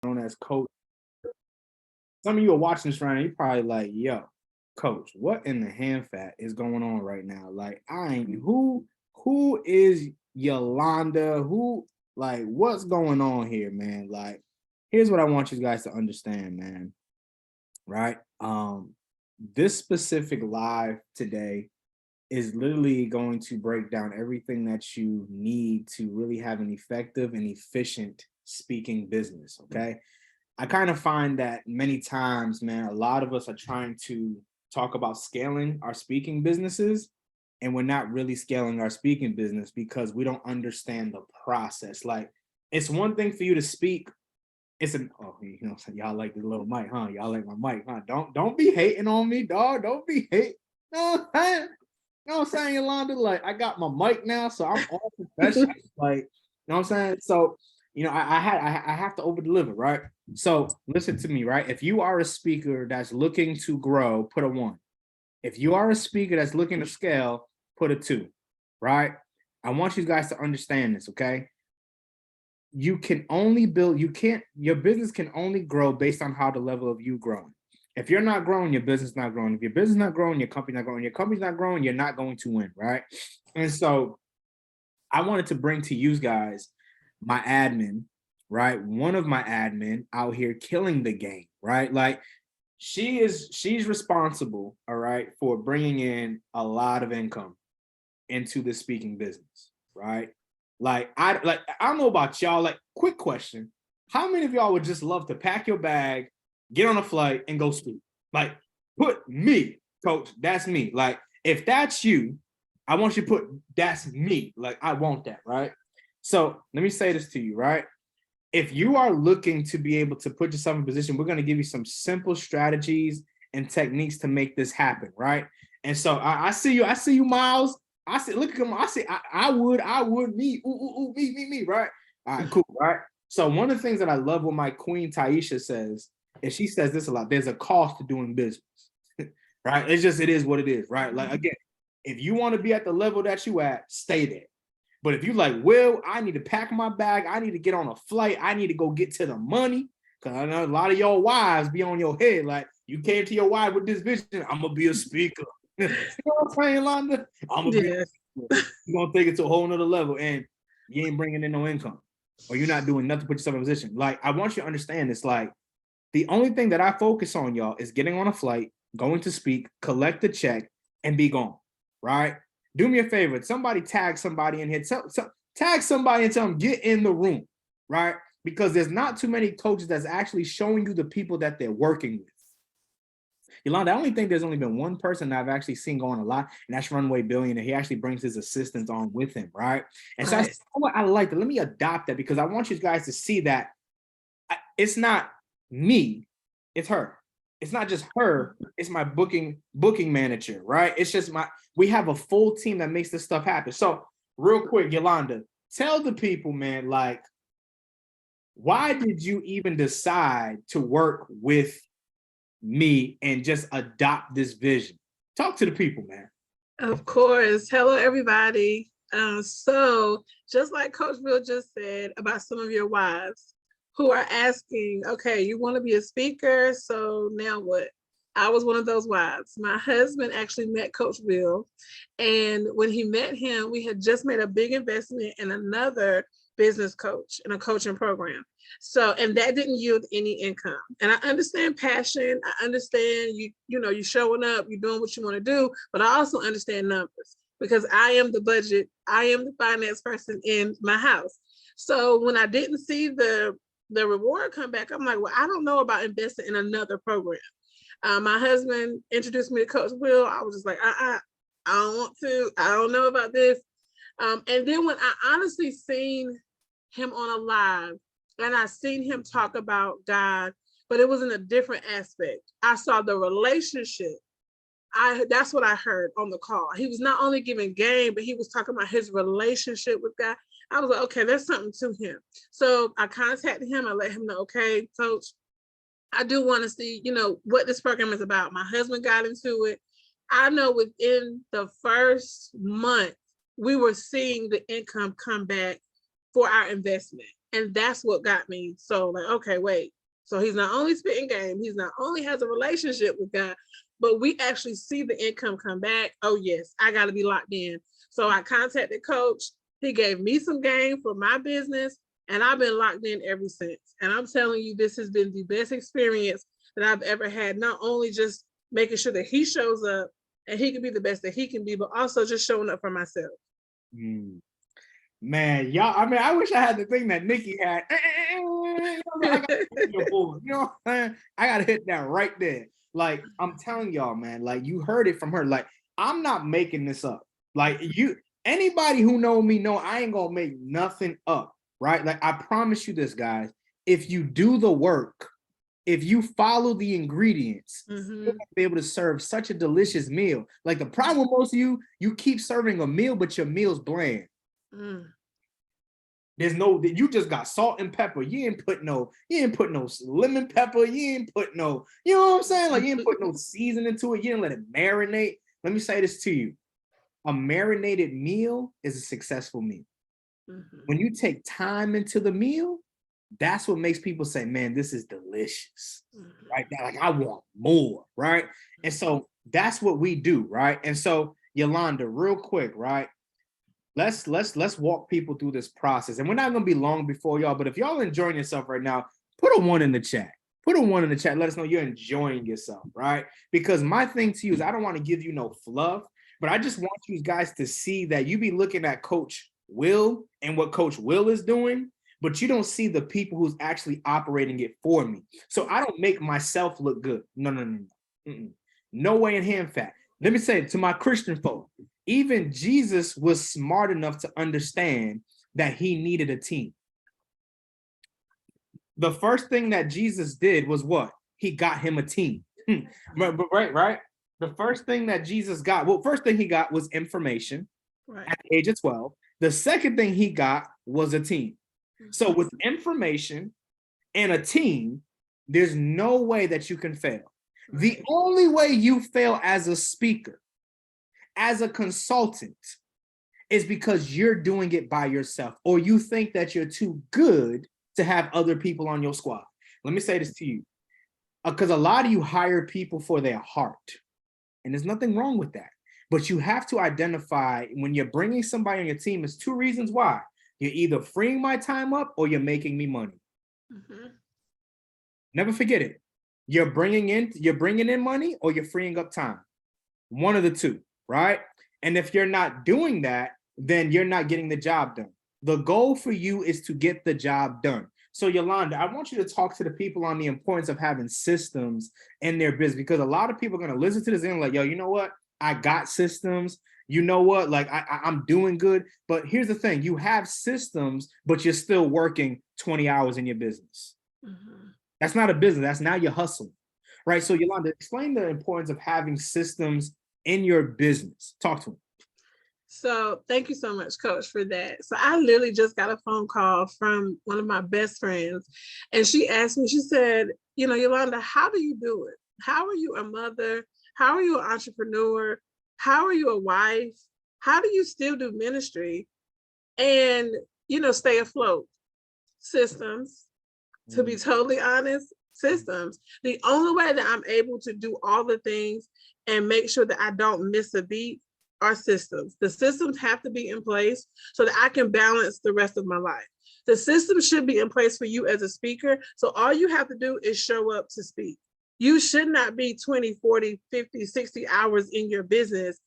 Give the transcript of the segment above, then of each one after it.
known as Coach. Some of you are watching this right now, you're probably like, yo, Coach, what in the hand fat is going on right now? Like, I ain't who is Yolanda? Who like what's going on here, man? Like, here's what I want you guys to understand, man. Right? This specific live today is literally going to break down everything that you need to really have an effective and efficient speaking business. Okay. I kind of find that many times, man, a lot of us are trying to talk about scaling our speaking businesses, and we're not really scaling our speaking business because we don't understand the process. Like, it's one thing for you to speak. It's an y'all like the little mic, huh? Y'all like my mic, huh? Don't be hating on me, dog. Don't be hating. No, you know what I'm saying, Yolanda? Like, I got my mic now, so I'm all professional. Like, you know what I'm saying? So, I have to over deliver, right? So listen to me, right? If you are a speaker that's looking to grow, put a 1. If you are a speaker that's looking to scale, put a 2, right? I want you guys to understand this, okay? You can only build, your business can only grow based on how the level of you growing. If you're not growing, your business not growing. If your business not growing, your company not growing. Your company's not growing, you're not going to win, right? And so I wanted to bring to you guys my admin, right? One of my admin out here killing the game, right? Like, she's responsible, all right, for bringing in a lot of income into the speaking business, right? I don't know about y'all. Like, quick question: how many of y'all would just love to pack your bag, get on a flight, and go speak? Like, put me, Coach. That's me. Like, if that's you, I want you to put that's me. Like, I want that, right? So let me say this to you, right? If you are looking to be able to put yourself in position, we're going to give you some simple strategies and techniques to make this happen, right? And so I see you, Miles. I said, look at him. I said, I would, me, me, right? All right, cool, right? So one of the things that I love what my queen Taisha says, and she says this a lot, there's a cost to doing business, right? It is what it is, right? Like, again, if you want to be at the level that you at, stay there. But if you like, well, I need to pack my bag, I need to get on a flight, I need to go get to the money, because I know a lot of your wives be on your head. Like, you came to your wife with this vision, I'm going to be a speaker. You know what I'm saying, Londa? I'm gonna be. You're gonna take it to a whole nother level, and you ain't bringing in no income, or you're not doing nothing to put yourself in a position. Like, I want you to understand this. Like, the only thing that I focus on, y'all, is getting on a flight, going to speak, collect the check, and be gone. Right? Do me a favor. Somebody tag somebody in here. Tag somebody and tell them get in the room. Right? Because there's not too many coaches that's actually showing you the people that they're working with. Yolanda, I only think there's only been one person that I've actually seen going a lot, and that's Runway Billionaire. He actually brings his assistants on with him, right? And so I like that. Let me adopt that, because I want you guys to see that it's not me, it's her. It's not just her, it's my booking manager, right? It's just we have a full team that makes this stuff happen. So real quick, Yolanda, tell the people, man, like, why did you even decide to work with me and just adopt this vision? Talk to the people, man. Of course. Hello, everybody. So just like Coach Bill just said about some of your wives who are asking, okay, you want to be a speaker, so now what? I was one of those wives. My husband actually met Coach Bill, and when he met him, we had just made a big investment in another business coach and a coaching program. So, and that didn't yield any income. And I understand passion. I understand you showing up, you're doing what you want to do, but I also understand numbers, because I am the budget. I am the finance person in my house. So when I didn't see the reward come back, I'm like, well, I don't know about investing in another program. My husband introduced me to Coach Will. I was just like, I don't want to. I don't know about this. And then when I honestly seen him on a live, and I seen him talk about God, but it was in a different aspect. I saw the relationship. That's what I heard on the call. He was not only giving game, but he was talking about his relationship with God. I was like, okay, there's something to him. So I contacted him. I let him know, okay, Coach, I do want to see, what this program is about. My husband got into it. I know within the first month, we were seeing the income come back for our investment. And that's what got me. So like, okay, wait. So he's not only spitting game, he's not only has a relationship with God, but we actually see the income come back. Oh yes, I got to be locked in. So I contacted coach. He gave me some game for my business, and I've been locked in ever since. And I'm telling you, this has been the best experience that I've ever had. Not only just making sure that he shows up and he can be the best that he can be, but also just showing up for myself. Mm. Man, y'all, I mean, I wish I had the thing that Nikki had. I gotta hit your board. You know what I'm saying? I gotta hit that right there. Like, I'm telling y'all, man, like you heard it from her. Like, I'm not making this up. Like, anybody who know me know I ain't gonna make nothing up, right? Like, I promise you this, guys. If you do the work, if you follow the ingredients, you'll be able to serve such a delicious meal. Like the problem with most of you keep serving a meal, but your meal's bland. There's no, you just got salt and pepper. You ain't put no lemon pepper. You ain't put no, you know what I'm saying? Like you ain't put no seasoning to it. You didn't let it marinate. Let me say this to you. A marinated meal is a successful meal. When you take time into the meal, that's what makes people say, man, this is delicious, right? Like I want more, right? And so that's what we do, right? And so Yolanda, real quick, right? Let's walk people through this process. And we're not gonna be long before y'all, but if y'all enjoying yourself right now, put a 1 in the chat. Put a 1 in the chat. Let us know you're enjoying yourself, right? Because my thing to you is I don't want to give you no fluff, but I just want you guys to see that you be looking at Coach Will and what Coach Will is doing, but you don't see the people who's actually operating it for me. So I don't make myself look good. No. No way in hand fat. Let me say it to my Christian folk. Even Jesus was smart enough to understand that he needed a team. The first thing that Jesus did was what? He got him a team. Right? The first thing that Jesus got, first thing he got was information at the age of 12. The second thing he got was a team. So with information and a team, there's no way that you can fail. The only way you fail as a speaker, as a consultant, is because you're doing it by yourself, or you think that you're too good to have other people on your squad. Let me say this to you, because a lot of you hire people for their heart, and there's nothing wrong with that. But you have to identify when you're bringing somebody on your team, there's 2 reasons why. You're either freeing my time up or you're making me money. Never forget it. You're bringing in money or you're freeing up time. One of the two, right? And if you're not doing that, then you're not getting the job done. The goal for you is to get the job done. So Yolanda, I want you to talk to the people on the importance of having systems in their business, because a lot of people are going to listen to this and like, yo, you know what? I got systems. You know what? Like I'm doing good. But here's the thing. You have systems, but you're still working 20 hours in your business. That's not a business. That's now your hustle, right? So Yolanda, explain the importance of having systems in your business. Talk to them. So thank you so much, Coach, for that. So I literally just got a phone call from one of my best friends, and she asked me, she said, you know, Yolanda, how do you do it? How are you a mother? How are you an entrepreneur? How are you a wife? How do you still do ministry and, you know, stay afloat? Systems. To be totally honest, systems. The only way that I'm able to do all the things and make sure that I don't miss a beat are systems. The systems have to be in place so that I can balance the rest of my life. The system should be in place for you as a speaker. So all you have to do is show up to speak. You should not be 20, 40, 50, 60 hours in your business.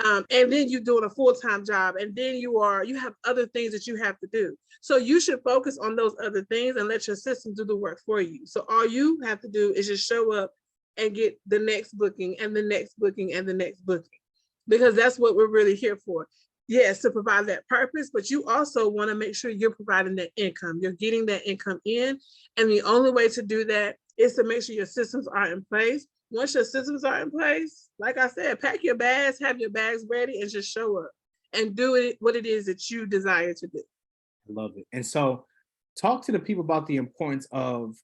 And then you're doing a full-time job, and then you have other things that you have to do. So you should focus on those other things and let your system do the work for you. So all you have to do is just show up and get the next booking and the next booking and the next booking, because that's what we're really here for. Yes, to provide that purpose, but you also want to make sure you're providing that income. You're getting that income in. And the only way to do that is to make sure your systems are in place. Once your systems are in place, like I said, pack your bags, have your bags ready, and just show up and do it what it is that you desire to do. I love it. And so talk to the people about the importance of,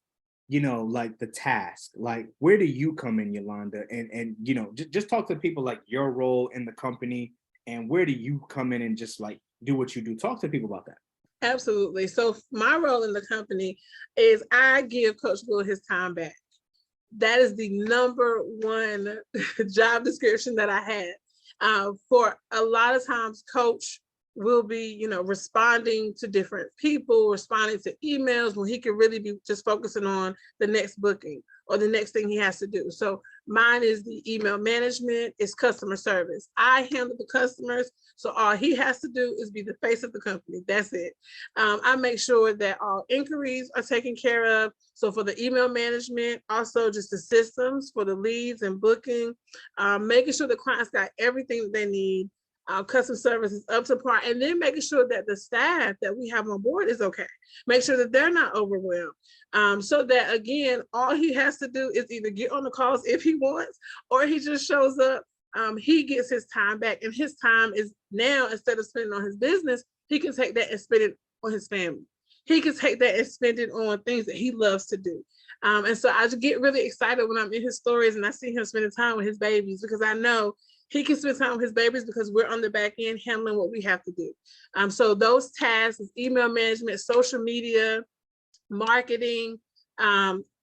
you know, like the task. Like, where do you come in, Yolanda? And you know, just talk to people like your role in the company, and where do you come in and just like do what you do? Talk to people about that. Absolutely. So my role in the company is I give Coach Will his time back. That is the number one job description that I had. For a lot of times, Coach will be, responding to different people, responding to emails when he could really be just focusing on the next booking or the next thing he has to do. So mine is the email management, it's customer service. I handle the customers. So all he has to do is be the face of the company. That's it. I make sure that all inquiries are taken care of. So for the email management, also just the systems for the leads and booking, making sure the clients got everything that they need. Customer service is up to par, and then making sure that the staff that we have on board is okay. Make sure that they're not overwhelmed. So that again, all he has to do is either get on the calls if he wants, or he just shows up. He gets his time back, and his time is now, instead of spending on his business, he can take that and spend it on his family. He can take that and spend it on things that he loves to do. And so I just get really excited when I'm in his stories and I see him spending time with his babies, because I know he can spend time with his babies because we're on the back end handling what we have to do. So those tasks is email management, social media, marketing,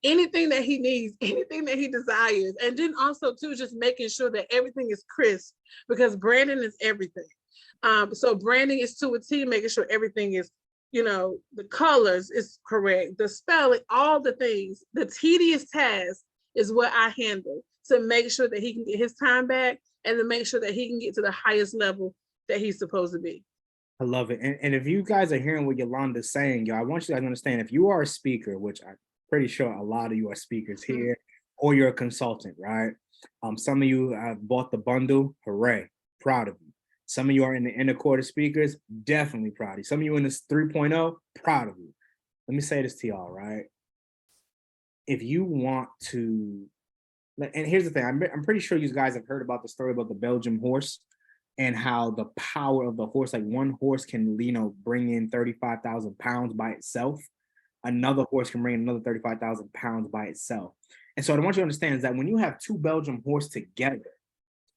anything that he needs, anything that he desires. And then also too, just making sure that everything is crisp, because branding is everything. So branding is to a T, making sure everything is, the colors is correct, the spelling, all the things. The tedious task is what I handle to make sure that he can get his time back and to make sure that he can get to the highest level that he's supposed to be. I love it. And if you guys are hearing what Yolanda's saying, y'all, I want you guys to understand, if you are a speaker, which I'm pretty sure a lot of you are speakers here, or you're a consultant, right? Some of you have bought the bundle, hooray, proud of you. Some of you are in the inner quarter speakers, definitely proud of you. Some of you in this 3.0, proud of you. Let me say this to y'all, right? If you want to, and here's the thing, I'm pretty sure you guys have heard about the story about the Belgian horse and how the power of the horse, like one horse can, bring in 35,000 pounds by itself. Another horse can bring in another 35,000 pounds by itself. And so what I want you to understand is that when you have two Belgian horses together,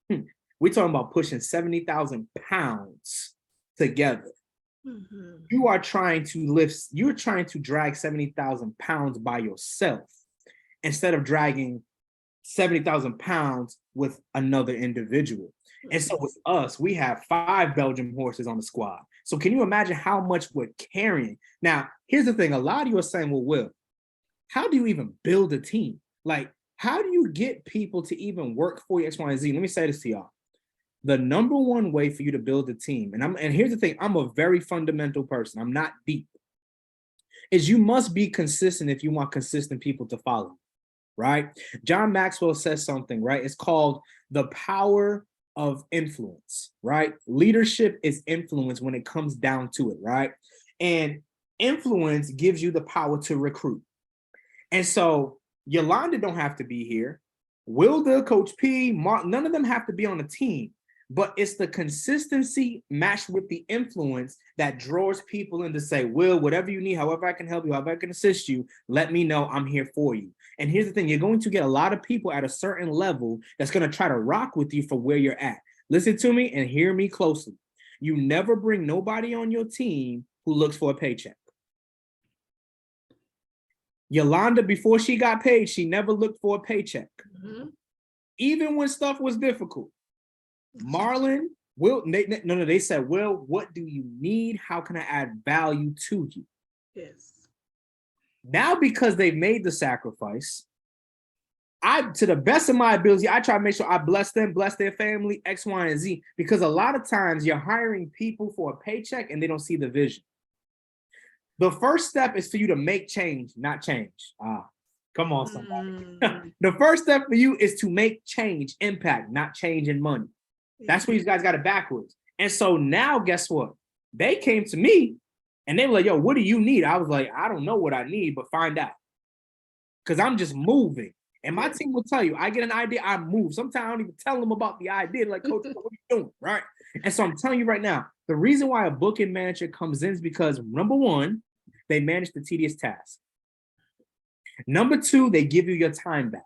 we're talking about pushing 70,000 pounds together. Mm-hmm. You're trying to drag 70,000 pounds by yourself instead of dragging 70,000 pounds with another individual. And so with us, we have 5 Belgian horses on the squad. So can you imagine how much we're carrying? Now, here's the thing. A lot of you are saying, well, Will, how do you even build a team? Like, how do you get people to even work for you, X, Y, and Z? Let me say this to y'all. The number one way for you to build a team, and here's the thing, I'm a very fundamental person. I'm not deep. Is you must be consistent if you want consistent people to follow, right? John Maxwell says something, right? It's called the power of influence, right? Leadership is influence when it comes down to it, right? And influence gives you the power to recruit. And so Yolanda don't have to be here. Wilda, Coach P, Mark, none of them have to be on the team. But it's the consistency matched with the influence that draws people in to say, Will, whatever you need, however I can help you, however I can assist you, let me know, I'm here for you. And here's the thing, you're going to get a lot of people at a certain level that's going to try to rock with you for where you're at. Listen to me and hear me closely. You never bring nobody on your team who looks for a paycheck. Yolanda, before she got paid, she never looked for a paycheck. Mm-hmm. Even when stuff was difficult. Marlon, Will, they said, Will, what do you need? How can I add value to you? Yes. Now, because they've made the sacrifice, to the best of my ability, I try to make sure I bless them, bless their family, X, Y, and Z, because a lot of times you're hiring people for a paycheck and they don't see the vision. The first step is for you to make change, not change. Come on, somebody. The first step for you is to make change, impact, not change in money. That's where you guys got it backwards. And so now, guess what? They came to me and they were like, yo, what do you need? I was like, I don't know what I need, but find out. Because I'm just moving. And my team will tell you, I get an idea, I move. Sometimes I don't even tell them about the idea. Like, Coach, what are you doing? Right? And so I'm telling you right now, the reason why a booking manager comes in is because, number one, they manage the tedious task. Number two, they give you your time back.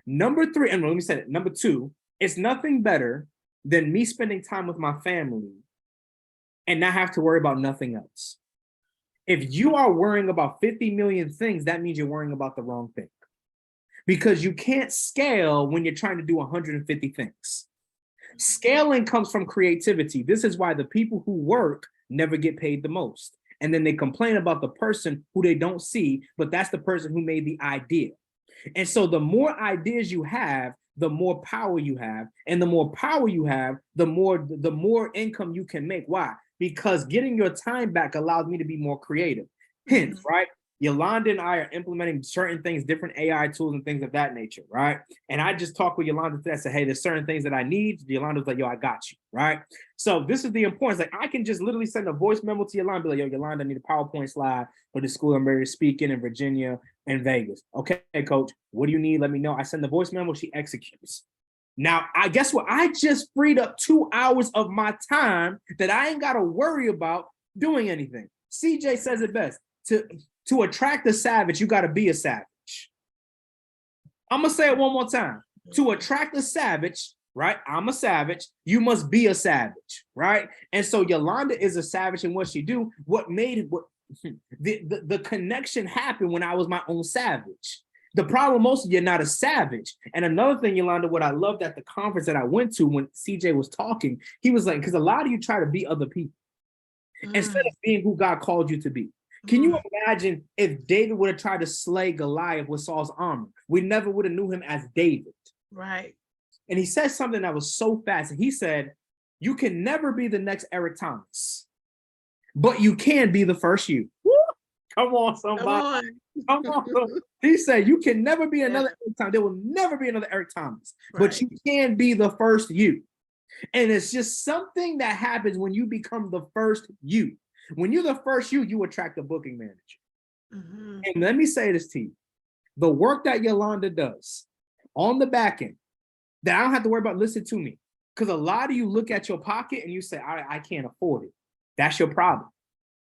Number three, and let me say it, number two, it's nothing better than me spending time with my family and not have to worry about nothing else. If you are worrying about 50 million things, that means you're worrying about the wrong thing. Because you can't scale when you're trying to do 150 things. Scaling comes from creativity. This is why the people who work never get paid the most. And then they complain about the person who they don't see, but that's the person who made the idea. And so the more ideas you have, the more power you have. And the more power you have, the more income you can make. Why? Because getting your time back allows me to be more creative. Hence, right? Yolanda and I are implementing certain things, different AI tools and things of that nature, right? And I just talked with Yolanda today. I said, hey, there's certain things that I need. Yolanda's like, yo, I got you, right? So this is the importance. Like, I can just literally send a voice memo to Yolanda, be like, yo, Yolanda, I need a PowerPoint slide for the school I'm ready to speak in Virginia and Vegas. Okay, coach, what do you need? Let me know. I send the voice memo, she executes. Now, I guess what? I just freed up 2 hours of my time that I ain't got to worry about doing anything. CJ says it best. To attract a savage, you got to be a savage. I'm going to say it one more time. To attract a savage, right? I'm a savage. You must be a savage, right? And so Yolanda is a savage in what she do. What made it, the connection happened when I was my own savage. The problem, most of you are not a savage. And another thing, Yolanda, what I loved at the conference that I went to when CJ was talking, he was like, because a lot of you try to be other people instead of being who God called you to be. Can you imagine if David would have tried to slay Goliath with Saul's armor? We never would have knew him as David. Right. And he said something that was so fast. He said, you can never be the next Eric Thomas, but you can be the first you. Woo! Come on, somebody. Come on. He said, you can never be another Eric Thomas. There will never be another Eric Thomas, but you can be the first you. And it's just something that happens when you become the first you. When you're the first you attract a booking manager. And let me say this to you. The work that Yolanda does on the back end, that I don't have to worry about, listen to me. Because a lot of you look at your pocket and you say, I can't afford it. That's your problem.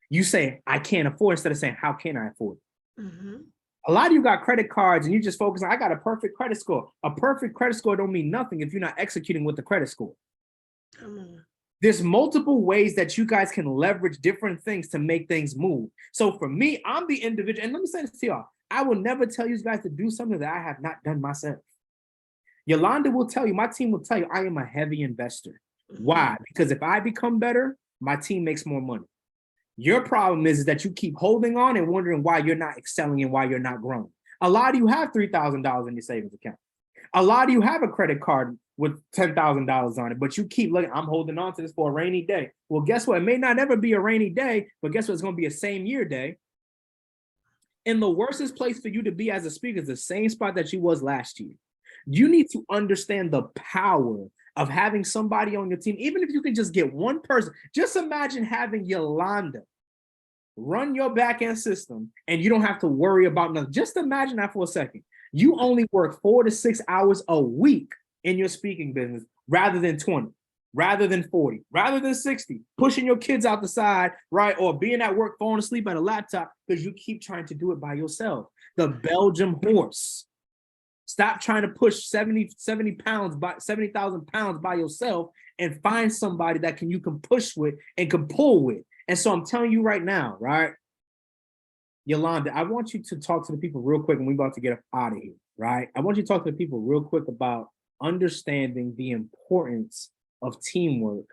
You say, I can't afford it, instead of saying, how can I afford it? A lot of you got credit cards and you just focus on, I got a perfect credit score. A perfect credit score don't mean nothing if you're not executing with the credit score. There's multiple ways that you guys can leverage different things to make things move. So for me, I'm the individual. And let me say this to y'all. I will never tell you guys to do something that I have not done myself. Yolanda will tell you, my team will tell you, I am a heavy investor. Why? Because if I become better, my team makes more money. Your problem is that you keep holding on and wondering why you're not excelling and why you're not growing. A lot of you have $3,000 in your savings account. A lot of you have a credit card with $10,000 on it, but you keep looking, I'm holding on to this for a rainy day. Well, guess what? It may not ever be a rainy day, but guess what? It's going to be a same year day. And the worstest place for you to be as a speaker is the same spot that you was last year. You need to understand the power of having somebody on your team, even if you can just get one person. Just imagine having Yolanda run your back-end system and you don't have to worry about nothing. Just imagine that for a second. You only work 4 to 6 hours a week in your speaking business rather than 20, rather than 40, rather than 60, pushing your kids out the side, right? Or being at work, falling asleep at a laptop because you keep trying to do it by yourself. The Belgian horse. Stop trying to push 70,000 pounds by yourself and find somebody that you can push with and can pull with. And so I'm telling you right now, right? Yolanda, I want you to talk to the people real quick, and we're about to get out of here, right? I want you to talk to the people real quick about understanding the importance of teamwork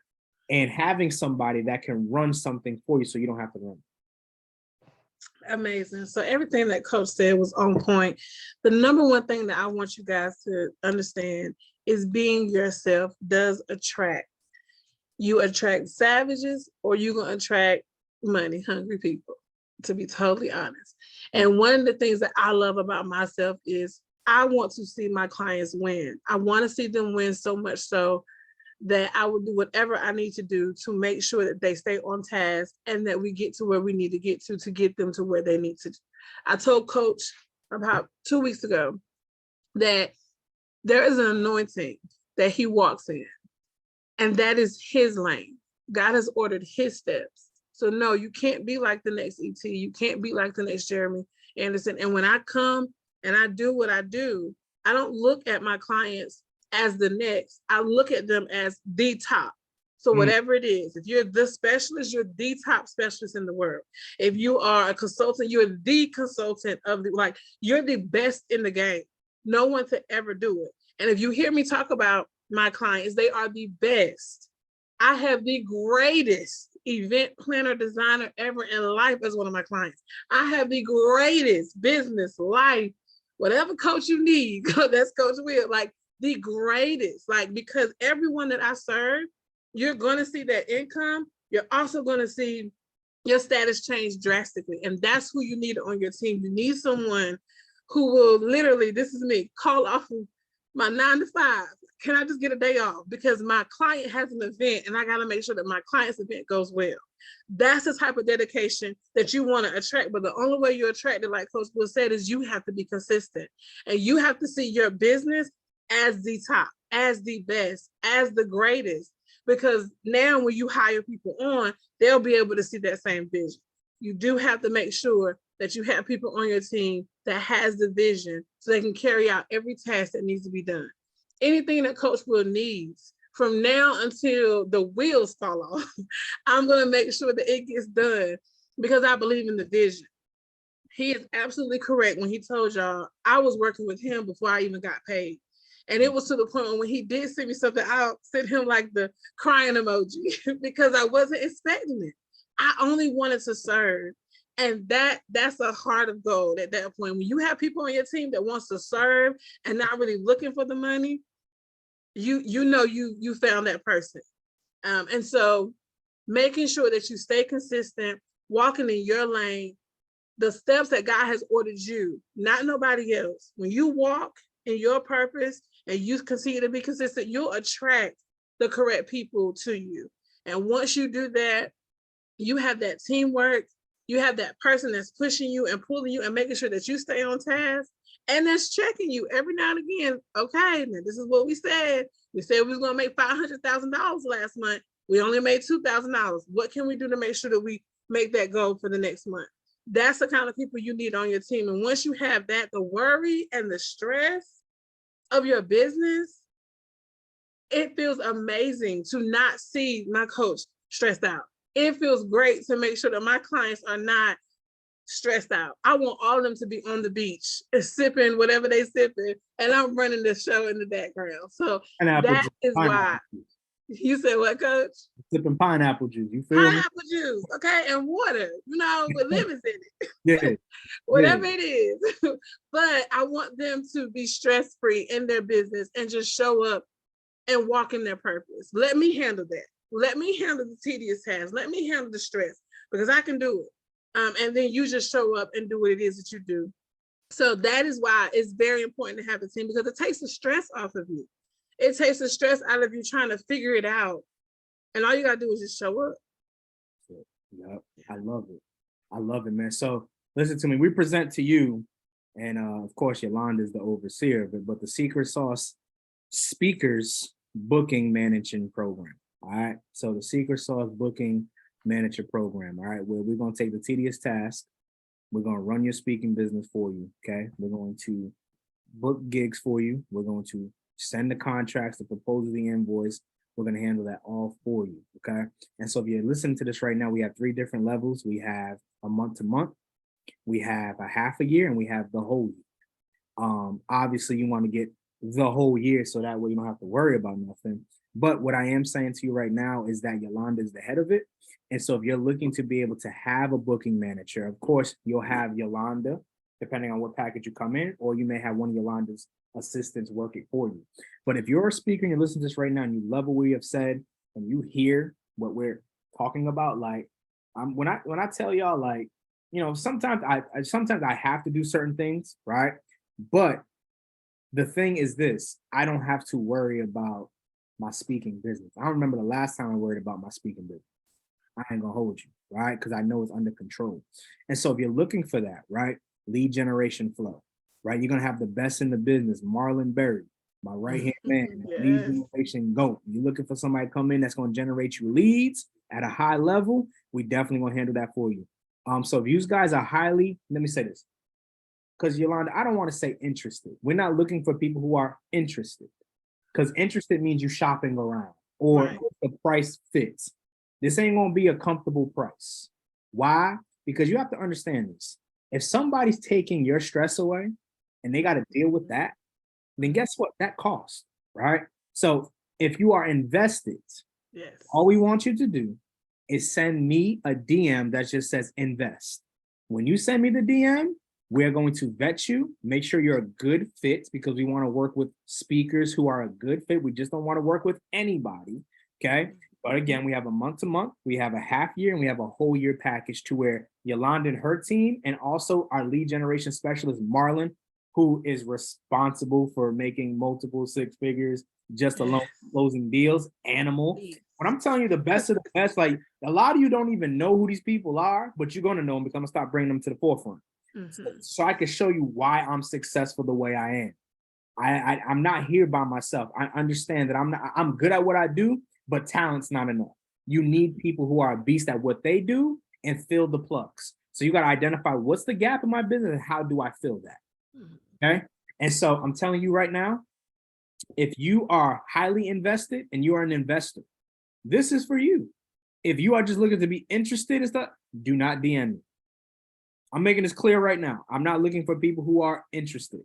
and having somebody that can run something for you so you don't have to run. Amazing. So everything that Coach said was on point. The number one thing that I want you guys to understand is being yourself does attract. You attract savages or you're going to attract money hungry people, to be totally honest. And one of the things that I love about myself is I want to see my clients win. I want to see them win so much so that I will do whatever I need to do to make sure that they stay on task and that we get to where we need to get them to where they need to. I told Coach about 2 weeks ago that there is an anointing that he walks in, and that is his lane. God has ordered his steps. So no, you can't be like the next ET. You can't be like the next Jeremy Anderson. And when I come and I do what I do, I don't look at my clients as the next. I look at them as the top. So whatever it is, if you're the specialist, you're the top specialist in the world. If you are a consultant, you're the consultant of the, like, you're the best in the game. No one could ever do it. And if you hear me talk about my clients, they are the best. I have the greatest event planner designer ever in life as one of my clients. I have the greatest business, life, whatever coach you need, that's Coach Will, like the greatest, like, because everyone that I serve, you're going to see that income. You're also going to see your status change drastically. And that's who you need on your team. You need someone who will literally, this is me, call off of my 9 to 5. Can I just get a day off? Because my client has an event and I got to make sure that my client's event goes well. That's the type of dedication that you want to attract. But the only way you attract it, like Coach Will said, is you have to be consistent. And you have to see your business as the top, as the best, as the greatest. Because now when you hire people on, they'll be able to see that same vision. You do have to make sure that you have people on your team that has the vision so they can carry out every task that needs to be done. Anything that Coach Will needs from now until the wheels fall off, I'm going to make sure that it gets done because I believe in the vision. He is absolutely correct when he told y'all I was working with him before I even got paid. And it was to the point when he did send me something, I'll send him like the crying emoji because I wasn't expecting it. I only wanted to serve. And that's a heart of gold at that point. When you have people on your team that wants to serve and not really looking for the money, you know you found that person. And so making sure that you stay consistent, walking in your lane, the steps that God has ordered you, not nobody else. When you walk in your purpose and you continue to be consistent, you'll attract the correct people to you. And once you do that, you have that teamwork, you have that person that's pushing you and pulling you and making sure that you stay on task and that's checking you every now and again. Okay, now this is what we said. We said we was gonna make $500,000 last month. We only made $2,000. What can we do to make sure that we make that goal for the next month? That's the kind of people you need on your team. And once you have that, the worry and the stress of your business, it feels amazing to not see my coach stressed out. It feels great to make sure that my clients are not stressed out. I want all of them to be on the beach sipping whatever they sipping, and I'm running the show in the background. So that is why. You said what, Coach? Sipping pineapple juice. You feel pineapple me? Juice, okay, and water. You know, with lemons in it. Yeah. Whatever it is. But I want them to be stress-free in their business and just show up and walk in their purpose. Let me handle that. Let me handle the tedious tasks. Let me handle the stress because I can do it. And then you just show up and do what it is that you do. So that is why it's very important to have a team because it takes the stress off of you. It takes the stress out of you trying to figure it out. And all you got to do is just show up. Yep. I love it. I love it, man. So listen to me. We present to you, and of course, Yolanda is the overseer, but the Secret Sauce Speakers Booking Managing Program. All right. So the Secret Sauce Booking Manager Program. All right. Where we're going to take the tedious task. We're going to run your speaking business for you. Okay. We're going to book gigs for you. We're going to send the contracts, the proposal, the invoice. We're going to handle that all for you. Okay. And so if you're listening to this right now, we have 3 different levels. We have a month to month, we have a half a year, and we have the whole year. Obviously, you want to get the whole year so that way you don't have to worry about nothing. But what I am saying to you right now is that Yolanda is the head of it. And so if you're looking to be able to have a booking manager, of course, you'll have Yolanda, depending on what package you come in, or you may have one of Yolanda's assistants working for you. But if you're a speaker and you're listening to this right now and you love what we have said and you hear what we're talking about, like when I tell y'all, like, you know, sometimes I have to do certain things, right? But the thing is this, I don't have to worry about my speaking business. I don't remember the last time I worried about my speaking business. I ain't gonna hold you, right? Because I know it's under control. And so if you're looking for that, right, lead generation flow, right? You're gonna have the best in the business, Marlon Berry, my right-hand man, Yes. lead generation GOAT. You're looking for somebody to come in that's gonna generate you leads at a high level, we definitely gonna handle that for you. So if you guys are highly, let me say this, because Yolanda, I don't want to say interested. We're not looking for people who are interested, because interested means you shopping around. or Right. if the price fits. This ain't gonna be a comfortable price. Why? Because you have to understand this. If somebody's taking your stress away and they got to deal with that, then guess what? That costs, right? So if you are invested, Yes. all we want you to do is send me a DM that just says invest. When you send me the DM, we're going to vet you, make sure you're a good fit because we want to work with speakers who are a good fit. We just don't want to work with anybody. Okay. But again, we have a month to month, we have a half year, and we have a whole year package to where Yolanda and her team, and also our lead generation specialist, Marlon, who is responsible for making multiple six figures just alone closing deals, animal. When I'm telling you the best of the best, like a lot of you don't even know who these people are, but you're going to know them because I'm going to start bringing them to the forefront. So I can show you why I'm successful the way I am. I'm not here by myself. I understand that I'm good at what I do, but talent's not enough. You need people who are a beast at what they do and fill the plugs. So you got to identify what's the gap in my business and how do I fill that? Okay. And so I'm telling you right now, if you are highly invested and you are an investor, this is for you. If you are just looking to be interested in stuff, do not DM me. I'm making this clear right now. I'm not looking for people who are interested,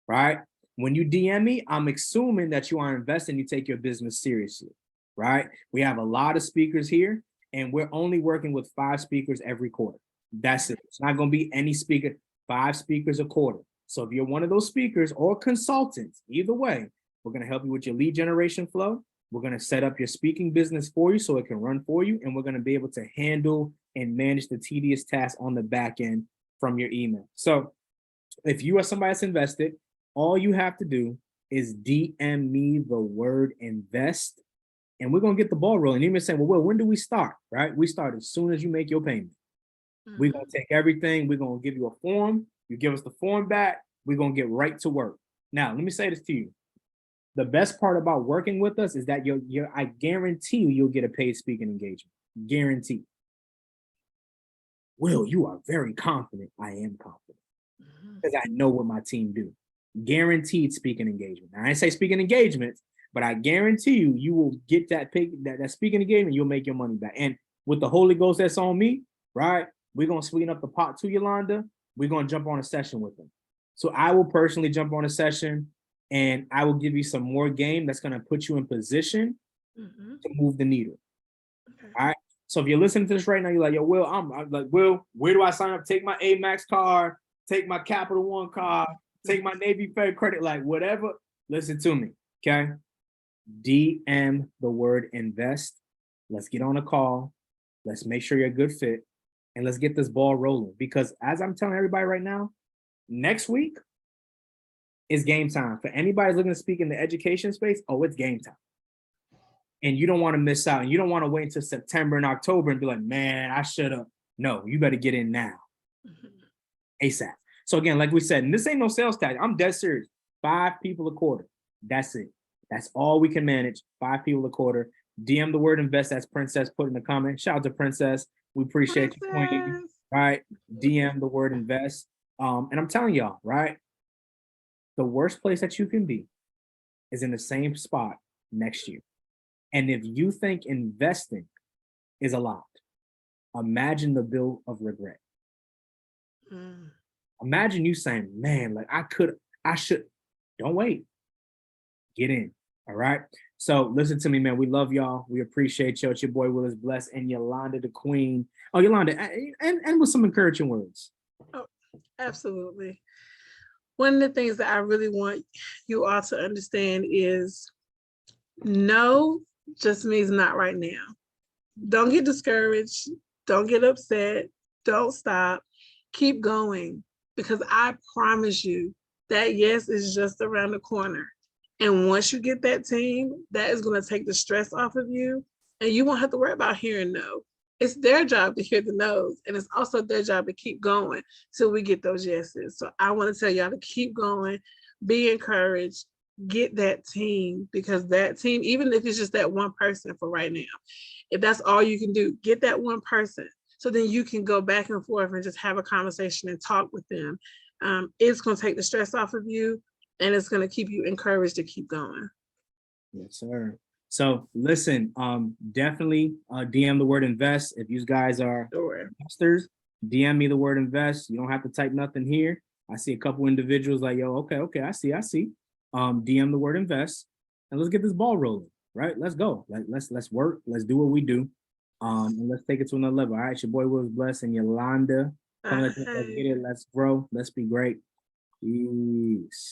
right? When you DM me, I'm assuming that you are investing, you take your business seriously, right? We have a lot of speakers here, and we're only working with 5 speakers every quarter. That's it. It's not going to be any speaker, 5 speakers a quarter. So if you're one of those speakers or consultants, either way, we're going to help you with your lead generation flow. We're going to set up your speaking business for you so it can run for you. And we're going to be able to handle and manage the tedious tasks on the back end from your email. So if you are somebody that's invested, all you have to do is DM me the word invest, and we're going to get the ball rolling. You may say, well, when do we start? Right? We start as soon as you make your payment. We're going to take everything. We're going to give you a form. You give us the form back. We're going to get right to work. Now, let me say this to you. The best part about working with us is that I guarantee you'll get a paid speaking engagement. Guarantee. Will, you are very confident. I am confident because I know what my team do. Guaranteed speaking engagement. Now, I didn't say speaking engagements, but I guarantee you will get that speaking engagement. You'll make your money back. And with the Holy Ghost that's on me, right? We're going to sweeten up the pot to Yolanda. We're going to jump on a session with them. So I will personally jump on a session, and I will give you some more game that's going to put you in position to move the needle. Okay. All right. So if you're listening to this right now, you're like, yo, Will, I'm like, Will, where do I sign up? Take my Amex card, take my Capital One card, take my Navy Fed credit, like whatever. Listen to me. Okay. DM the word invest. Let's get on a call. Let's make sure you're a good fit. And let's get this ball rolling. Because as I'm telling everybody right now, next week is game time. For anybody looking to speak in the education space, it's game time. And you don't want to miss out. And you don't want to wait until September and October and be like, man, I should have. No, you better get in now. ASAP. So again, like we said, and this ain't no sales tag. I'm dead serious. 5 people a quarter. That's it. That's all we can manage. 5 people a quarter. DM the word invest. That's Princess put in the comment. Shout out to Princess. We appreciate you, Queen. Right? DM the word invest. And I'm telling y'all, right? The worst place that you can be is in the same spot next year. And if you think investing is a lot, imagine the bill of regret. Imagine you saying, man, like I should. Don't wait. Get in. All right. So listen to me, man. We love y'all. We appreciate you. It's your boy Willis Bless and Yolanda the Queen. Oh, Yolanda, and with some encouraging words. Oh, absolutely. One of the things that I really want you all to understand is no just means not right now. Don't get discouraged. Don't get upset. Don't stop. Keep going, because I promise you that yes is just around the corner. And once you get that team, that is going to take the stress off of you, and you won't have to worry about hearing no. It's their job to hear the no's, and it's also their job to keep going till we get those yeses. So I want to tell y'all to keep going, be encouraged, get that team, because that team, even if it's just that one person for right now, if that's all you can do, get that one person. So then you can go back and forth and just have a conversation and talk with them. It's going to take the stress off of you, and it's going to keep you encouraged to keep going. Yes, sir. So listen, definitely DM the word invest. If you guys are Sure. investors, DM me the word invest. You don't have to type nothing here. I see a couple individuals like, yo, okay, I see. DM the word invest and let's get this ball rolling, right? Let's go. Let's work. Let's do what we do. And let's take it to another level. All right, your boy was blessed and Yolanda. Let's get it. Let's grow. Let's be great. Peace.